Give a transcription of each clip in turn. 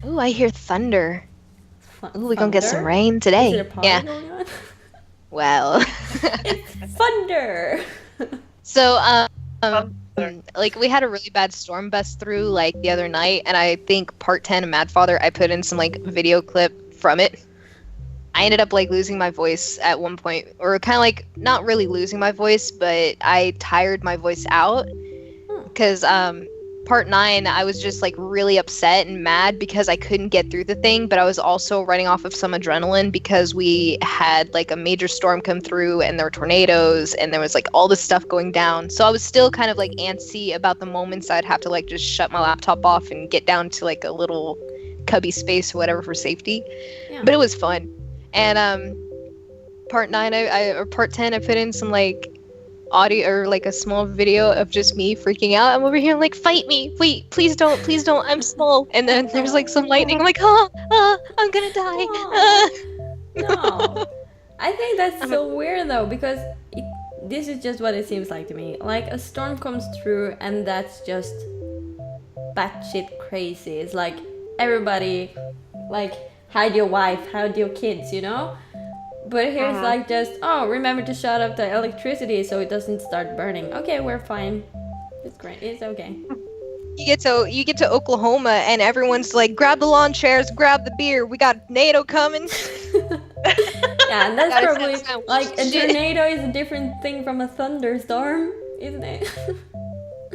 Ooh, I hear thunder. Ooh, we gonna get some Thunder? rain Is it today. a party Yeah. going on? Well. It's thunder! So, Thunder. like we had a really bad storm bust through like the other night, and I think part 10 of Mad Father, I put in some like video clip from it. I ended up like losing my voice at one point, or kind of like not really losing my voice, but I tired my voice out because part 9 I was just like really upset and mad because I couldn't get through the thing, but I was also running off of some adrenaline because we had like a major storm come through and there were tornadoes and there was like all this stuff going down. So I was still kind of like antsy about the moments I'd have to like just shut my laptop off and get down to like a little cubby space or whatever for safety. Yeah. But it was fun. And part 9 or part 10 I put in some like audio or like a small video of just me freaking out. I'm over here like, fight me, wait, please don't, I'm small. And then there's like some lightning. I'm like, I'm gonna die. No. I think that's so weird though, because this is just what it seems like to me. Like a storm comes through and that's just batshit crazy. It's like everybody, like, hide your wife, hide your kids, you know? But here's like just, oh, remember to shut off the electricity so it doesn't start burning. Okay, we're fine. It's great. It's okay. You get to Oklahoma and everyone's like, grab the lawn chairs, grab the beer, we got NATO coming. Yeah, and that's probably sound like a shit. tornado is a different thing from a thunderstorm, isn't it?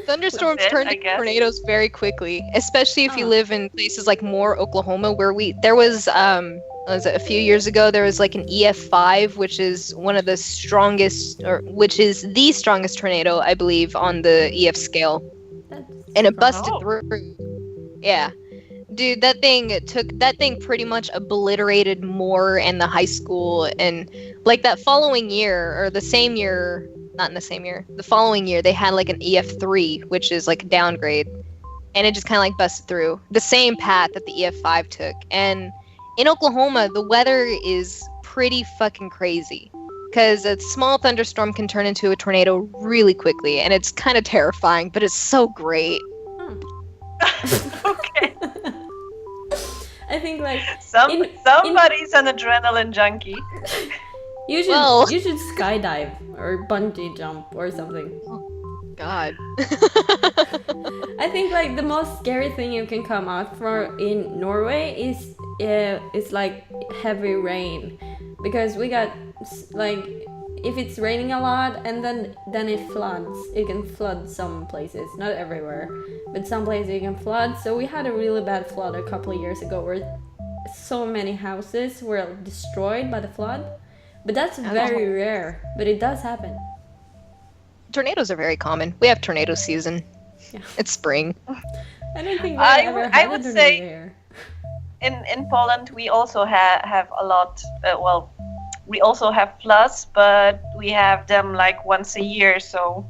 Thunderstorms bit, turn I to guess. tornadoes very quickly, especially if you live in places like Moore, Oklahoma, where there was a few years ago there was like an EF5, which is one of the strongest, or which is the strongest tornado, I believe, on the EF scale, and it busted through. Yeah, dude, that thing pretty much obliterated Moore and the high school, and like that following year or the same year. Not in the same year. The following year, they had like an EF3, which is like a downgrade, and it just kind of like busted through the same path that the EF5 took. And in Oklahoma, the weather is pretty fucking crazy because a small thunderstorm can turn into a tornado really quickly, and it's kind of terrifying, but it's so great. Okay. I think like Somebody's an adrenaline junkie. you should skydive or bungee jump or something. God. I think like the most scary thing you can come out for in Norway is it's like heavy rain, because we got like, if it's raining a lot and then it floods. It can flood some places, not everywhere, but some places it can flood. So we had a really bad flood a couple of years ago where so many houses were destroyed by the flood. But that's very rare, but it does happen. Tornadoes are very common. We have tornado season. Yeah. It's spring. I don't think we ever I had would a tornado say here. in Poland we also have a lot. We also have floods, but we have them like once a year. So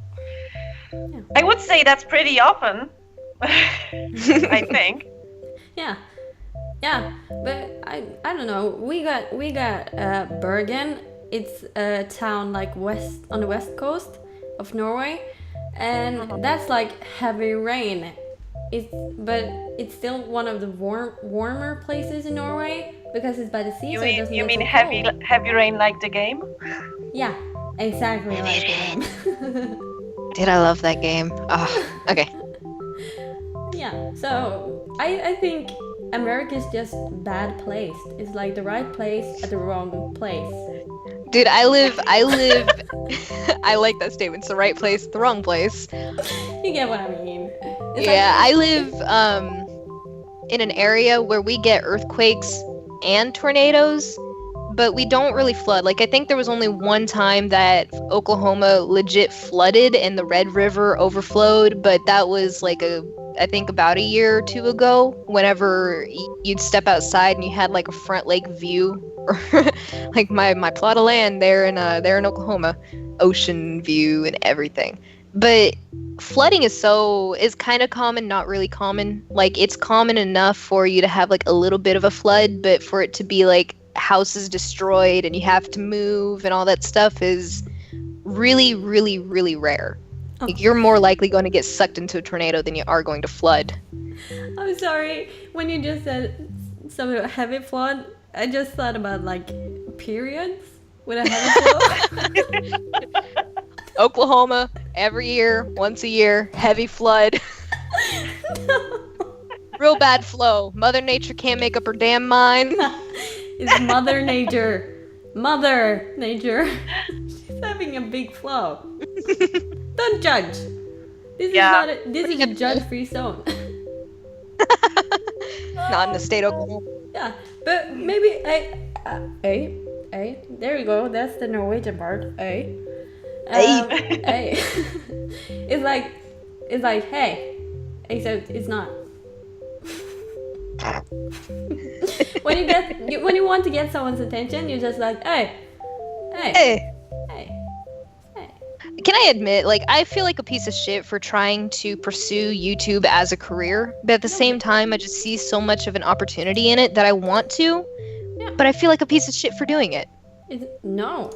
I would say that's pretty often. I think. Yeah, but I don't know. We got Bergen. It's a town like on the west coast of Norway, and that's like heavy rain. But it's still one of the warmer places in Norway because it's by the sea. You mean heavy rain like the game? Yeah, exactly like the game. Dude, I love that game. Oh, okay. Yeah, so I think America's just bad placed. It's like the right place at the wrong place. Dude, I live I like that statement. It's the right place, the wrong place. You get what I mean. It's Yeah, I live in an area where we get earthquakes and tornadoes, but we don't really flood. Like, I think there was only one time that Oklahoma legit flooded and the Red River overflowed, but that was like I think about a year or two ago, whenever you'd step outside and you had like a front lake view, or like my plot of land there in Oklahoma, ocean view and everything. But flooding is kind of common, not really common. Like, it's common enough for you to have like a little bit of a flood, but for it to be like houses destroyed and you have to move and all that stuff is really, really, really rare. Like, you're more likely going to get sucked into a tornado than you are going to flood. I'm sorry. When you just said something about heavy flood, I just thought about like periods with a heavy flow. Oklahoma, every year, once a year, heavy flood. Real bad flow. Mother Nature can't make up her damn mind. It's Mother Nature. Mother Nature. She's having a big flow. Don't judge. This is a judge-free zone. Not in the state of Oklahoma. Yeah, but maybe there you go. That's the Norwegian part. It's like hey, except it's not. when you want to get someone's attention, you're just like hey. Can I admit, like, I feel like a piece of shit for trying to pursue YouTube as a career, but at the same time, I just see so much of an opportunity in it that I want to, but I feel like a piece of shit for doing it. No.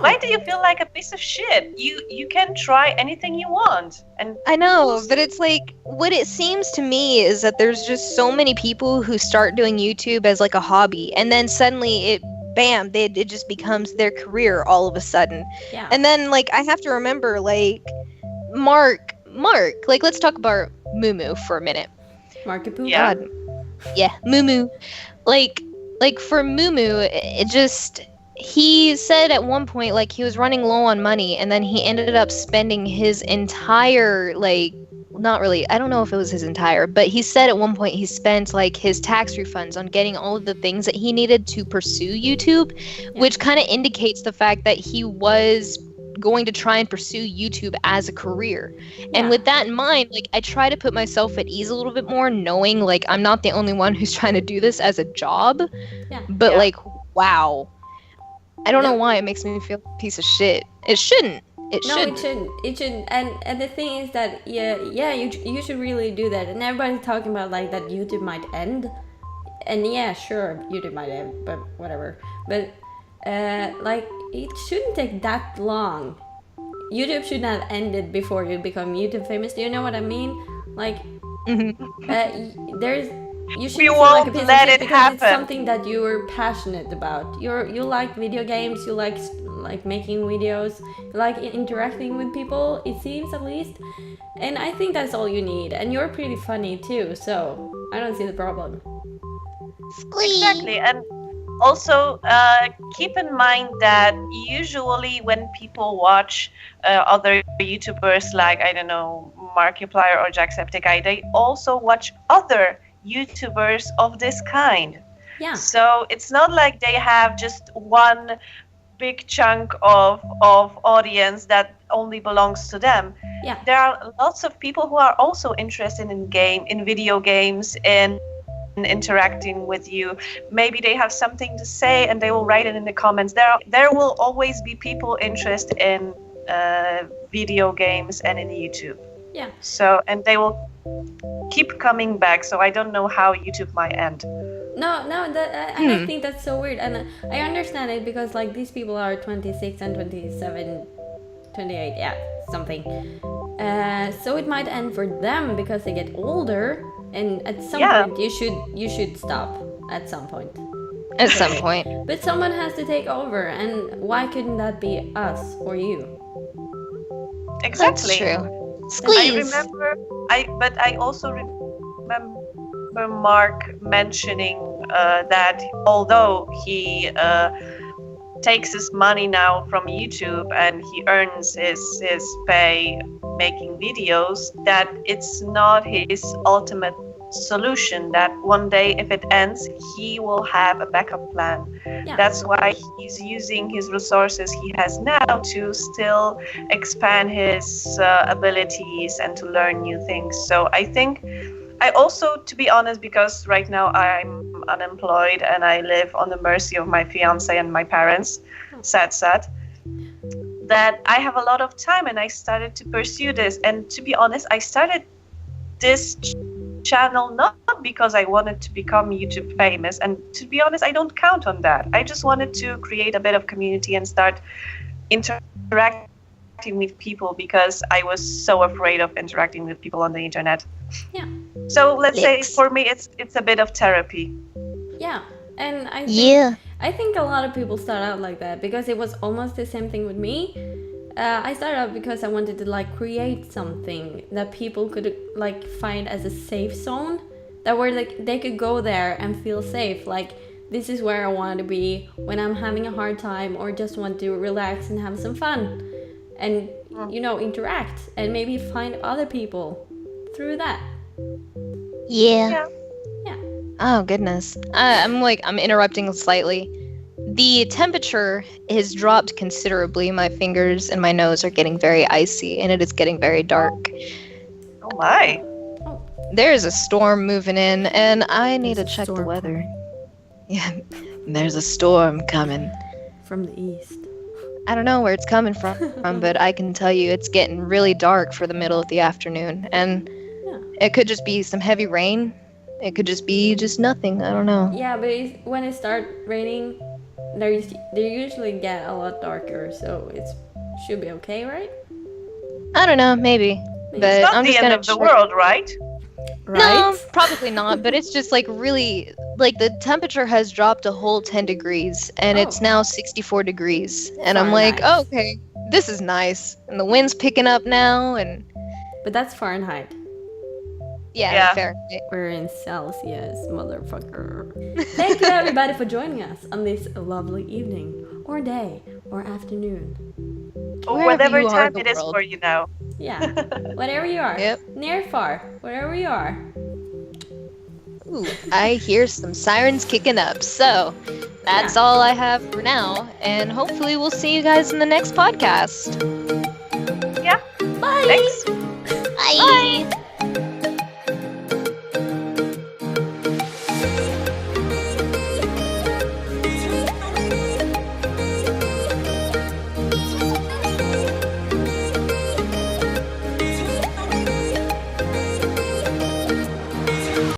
Why do you feel like a piece of shit? You can try anything you want. And I know, but it's like, what it seems to me is that there's just so many people who start doing YouTube as like a hobby, and then suddenly it just becomes their career all of a sudden. Yeah. And then, like, I have to remember, like, Mark, like, let's talk about Moo for a minute. Markiplier. Yeah. God. Yeah, Moo. Like for Moo, it just, he said at one point, like, he was running low on money, and then he ended up spending his entire, like, not really, I don't know if it was his entire, but he said at one point he spent like his tax refunds on getting all of the things that he needed to pursue YouTube, which kind of indicates the fact that he was going to try and pursue YouTube as a career. And with that in mind, like, I try to put myself at ease a little bit more, knowing like I'm not the only one who's trying to do this as a job. But like, wow, I don't know why it makes me feel a piece of shit. It shouldn't. It shouldn't. And the thing is that you should really do that. And everybody's talking about like that YouTube might end. And yeah, sure, YouTube might end, but whatever. But like, it shouldn't take that long. YouTube shouldn't have ended before you become YouTube famous. Do you know what I mean? Like, you should feel like a piece of shit because it's something that you're passionate about. You like video games. You like making videos. You like interacting with people. It seems, at least. And I think that's all you need. And you're pretty funny too, so I don't see the problem. Exactly. And also keep in mind that usually when people watch other YouTubers like, I don't know, Markiplier or Jacksepticeye, they also watch other YouTubers of this kind. Yeah. So it's not like they have just one big chunk of audience that only belongs to them. Yeah. There are lots of people who are also interested in video games, and interacting with you. Maybe they have something to say and they will write it in the comments. There will always be people interested in video games and in YouTube. Yeah. So, and they will keep coming back. So I don't know how YouTube might end. No, I think that's so weird. And I understand it because like these people are 26 and 27, 28, yeah, something. So it might end for them because they get older, and at some point you should stop at some point. At some point. But someone has to take over, and why couldn't that be us or you? Exactly. That's true. Squeeze. I also remember Mark mentioning that although he takes his money now from YouTube and he earns his pay making videos, that it's not his ultimate solution, that one day if it ends he will have a backup plan. That's why he's using his resources he has now to still expand his abilities and to learn new things. So I think I also, to be honest, because right now I'm unemployed and I live on the mercy of my fiance and my parents, sad, that I have a lot of time and I started to pursue this. And to be honest, I started this channel not because I wanted to become YouTube famous, and to be honest, I don't count on that. I just wanted to create a bit of community and start interacting with people because I was so afraid of interacting with people on the internet. Yeah. So let's say for me, it's a bit of therapy. Yeah, and I think a lot of people start out like that because it was almost the same thing with me. I started out because I wanted to like create something that people could like find as a safe zone, that where like they could go there and feel safe. Like, this is where I want to be when I'm having a hard time or just want to relax and have some fun, and interact and maybe find other people through that. Yeah. Yeah. Oh goodness. I'm interrupting slightly. The temperature has dropped considerably. My fingers and my nose are getting very icy, and it is getting very dark. Oh my. There's a storm moving in, and I need to check the weather. Coming. Yeah, there's a storm coming. From the east. I don't know where it's coming from, but I can tell you it's getting really dark for the middle of the afternoon, and it could just be some heavy rain. It could just be nothing. I don't know. Yeah, but when it starts raining, they usually get a lot darker, so it should be okay, right? I don't know, maybe. But It's not I'm the just end gonna of the world, right? No, probably not. But it's just like really, like the temperature has dropped a whole 10 degrees, and it's now 64 degrees. And I'm like, Fahrenheit. oh, okay, this is nice. And the wind's picking up now, and But that's Fahrenheit. yeah. Fair. We're in Celsius, motherfucker. Thank you everybody for joining us on this lovely evening, or day, or afternoon. Or Wherever whatever you are in time the it is world. for you now. Yeah, whatever you are. Yep. Near, far, wherever you are. Ooh, I hear some sirens kicking up. So that's all I have for now, and hopefully we'll see you guys in the next podcast. Yeah. Bye! Thanks.